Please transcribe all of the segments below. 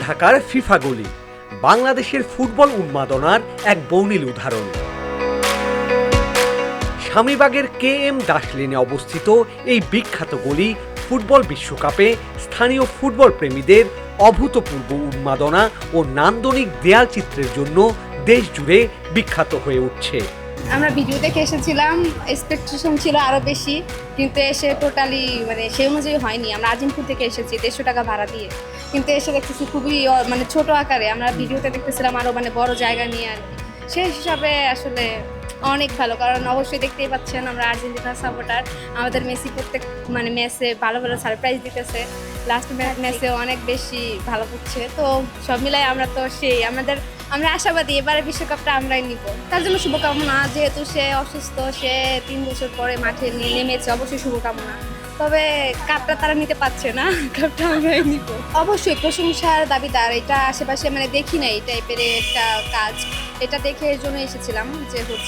ঢাকার ফিফা গলি বাংলাদেশের ফুটবল উন্মাদনার এক বর্ণিল উদাহরণ। স্বামীবাগের KM দাস লেনে অবস্থিত এই বিখ্যাত গলি ফুটবল বিশ্বকাপে স্থানীয় ফুটবল প্রেমীদের অভূতপূর্ব উন্মাদনা ও নান্দনিক দেয়াল চিত্রের জন্য দেশ জুড়ে বিখ্যাত হয়ে উঠছে। আমরা ভিডিও দেখে এসেছিলাম, এক্সপেকটেশন ছিল আরও বেশি, কিন্তু এসে টোটালি সেই অনুযায়ী হয়নি। আমরা আজিমপুর থেকে এসেছি 150 টাকা ভাড়া দিয়ে, কিন্তু এসে দেখতেছি খুবই ছোট আকারে। আমরা ভিডিওতে দেখতেছিলাম আরও বড় জায়গা নিয়ে আর কি। সেই হিসাবে আসলে অনেক ভালো, কারণ অবশ্যই দেখতেই পাচ্ছেন আমরা আর্জেন্টিনার সাপোর্টার। আমাদের মেসি প্রত্যেক ম্যাচে ভালো ভালো সারপ্রাইজ দিতেছে, লাস্ট ম্যাচে অনেক বেশি ভালো করছে। তো সব মিলাই আমরা তো আমরা আশাবাদী এবারে বিশ্বকাপটা আমরাই নিব। তার জন্য শুভকামনা, যেহেতু সে অসুস্থ, সে 3 বছর পরে মাঠে নেমেছে, অবশ্যই শুভকামনা। তবে কাপটা তারা নিতে পারছে না, কাপটা আমরাই নিব। অবশ্যই প্রশংসার দাবিদার, এটা আশেপাশে দেখি না এই টাইপের একটা কাজ। এটা দেখে এর জন্য এসেছিলাম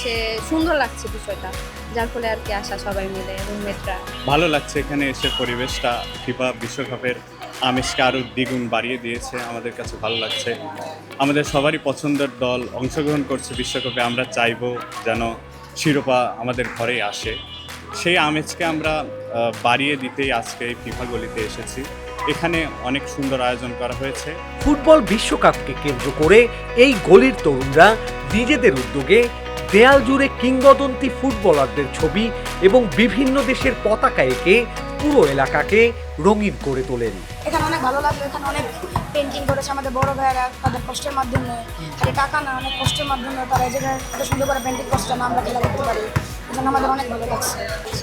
যে সুন্দর লাগছে বিষয়টা, যার ফলে আর কি আসা সবাই মিলে রুমমেটরা। ভালো লাগছে এখানে এসে, পরিবেশটা ফিফা বিশ্বকাপের আমেজকে আরও দ্বিগুণ বাড়িয়ে দিয়েছে। আমাদের কাছে ভালো লাগছে, আমাদের সবারই পছন্দের দল অংশগ্রহণ করছে বিশ্বকাপে। আমরা চাইবো যেন শিরোপা আমাদের ঘরেই আসে। সেই আমেজকে আমরা বাড়িয়ে দিতেই আজকে এই ফিফা গলিতে এসেছি। এখানে অনেক সুন্দর আয়োজন করা হয়েছে। ফুটবল বিশ্বকাপকে কেন্দ্র করে এই গলির তরুণরা নিজেদের উদ্যোগে দেয়াল জুড়ে কিংবদন্তি ফুটবলারদের ছবি এবং বিভিন্ন দেশের পতাকা এঁকে পুরো এলাকাকে রঙিন করে তোলেন। এখানে অনেক ভালো লাগলো, এখানে অনেক পেন্টিং করেছে আমাদের বড় ভাইয়েরা তাদের কষ্টের মাধ্যমে, খালি টাকা না, অনেক কষ্টের মাধ্যমে তারা এই জায়গায় এত সুন্দর করে পেন্টিং করছে না, আমরা খেলা করতে পারি। এখানে আমাদের অনেক ভালো লাগছে,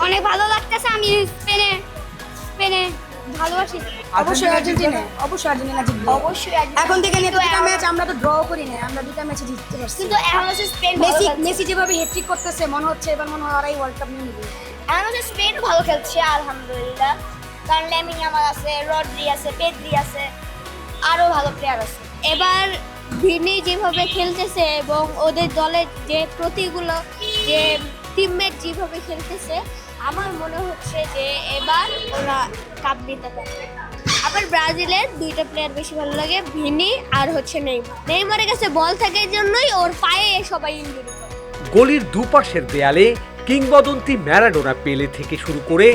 অনেক ভালো লাগতেছে। আমি স্পেনে ভালোবাসি। অবশ্যই আর্জেন্টিনা জিতবে, অবশ্যই এখন থেকে নিয়ে দুটা ম্যাচ আমরা তো ড্র করি না, আমরা দুটা ম্যাচে জিততে পারছি। কিন্তু এখন হচ্ছে স্পেন মেসি যেভাবে হ্যাটট্রিক করতেছে, মনে হচ্ছে এবার ওরাই ওয়ার্ল্ড কাপ নিয়ে নেবে। এখন হচ্ছে স্পেন ভালো খেলছে আলহামদুলিল্লাহ, কারণ ল্যামিন ইয়ামাল আছে, রড্রি আছে, পেদ্রি আছে, আরও ভালো প্লেয়ার আছে। এবার ভিনি যেভাবে খেলতেছে এবং ওদের দলের যে প্রতিগুলো যে টিমমেট যেভাবে খেলতেছে, আমার মনে হচ্ছে যে এবার ওরা কাপ নিতে পারবে। আবার ব্রাজিলের 2টা প্লেয়ার বেশি ভালো লাগে, ভিনি আর নেইমারের কাছে বল থাকার জন্যই ওর পায়ে সবাই ইনজুরি করে। গলির দুপাশের দেয়ালে কিংবদন্তি ম্যারাডোনা, পেলে থেকে শুরু করে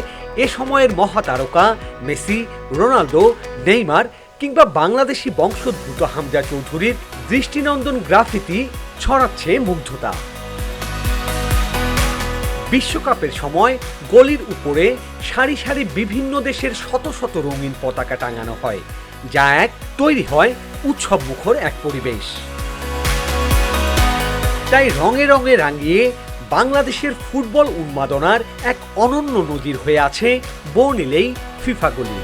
এ সময়ের মহাতারকা মেসি, রোনালদো, নেইমার কিংবা বাংলাদেশি বংশোদ্ভূত হামজা চৌধুরীর দৃষ্টিনন্দন গ্রাফিতি ছড়াচ্ছে মুগ্ধতা। বিশ্বকাপের সময় গলির উপরে সারি সারি বিভিন্ন দেশের শত শত রঙিন পতাকা টাঙানো হয়, যা তৈরি হয় উৎসবমুখর এক পরিবেশ। তাই রঙে রঙে রাঙিয়ে বাংলাদেশের ফুটবল উন্মাদনার এক অনন্য নজির হয়ে আছে বর্ণিল এই ফিফা গলি।